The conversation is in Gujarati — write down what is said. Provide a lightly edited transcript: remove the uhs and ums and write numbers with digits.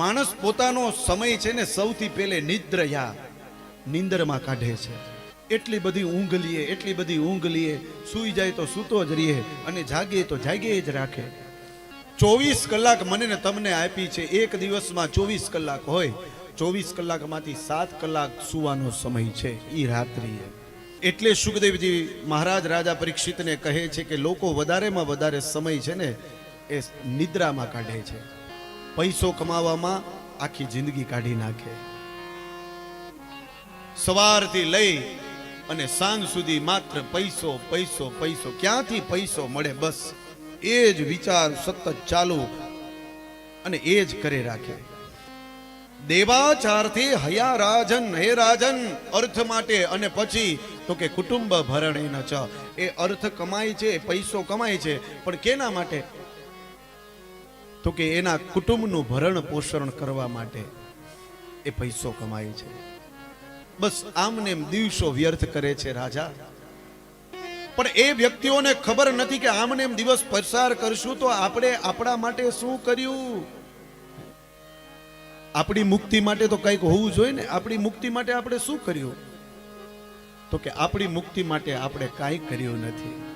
માણસ પોતાનો સમય છે ને સૌથી પહેલે નિદ્રયા નીંદરમાં કાઢે છે. એટલી બધી ઊંઘ લીએ, એટલી બધી ઊંઘ લીએ, સૂઈ જાય તો સૂતો જ રહીએ અને જાગે તો જાગે જ રાખે. 24 કલાક મને ને તમને આપી છે. એક દિવસમાં 24 કલાક હોય, 24 કલાકમાંથી 7 કલાક સુવાનો સમય છે, ઈ રાત્રિએ. એટલે સુખદેવજી મહારાજ રાજા પરીક્ષિતને કહે છે કે લોકો વધારેમાં વધારે સમય છે ને એ નિદ્રામાં કાઢે છે. પૈસો કમાવામાં આખી જિંદગી કાઢી નાખે. સવારથી લઈ અને સાંજ સુધી માત્ર પૈસો પૈસો પૈસો. ક્યાંથી પૈસો મળે, બસ એ જ વિચાર સતત ચાલુ અને એ જ કરે રાખે. દેવાચારથી હયા રાજન, હે રાજન, અર્થ માટે અને પછી તો કે કુટુંબ ભરણે ન ચ. એ અર્થ કમાય છે, પૈસો કમાય છે, પણ કેના માટે? તો કે એના કુટુંબનું ભરણ પોષણ કરવા માટે એ પૈસો કમાય છે. બસ આમને દિવસો વ્યર્થ કરે છે રાજા. પણ એ વ્યક્તિઓને ખબર નથી કે આમને દિવસ પસાર કરશું તો આપણે આપણા માટે શું કર્યું. આપણી મુક્તિ માટે તો કંઈક હોવું જોઈએ ને. આપણી મુક્તિ માટે આપણે શું કર્યું? તો કે આપણી મુક્તિ માટે આપણે કાંઈ કર્યું નથી.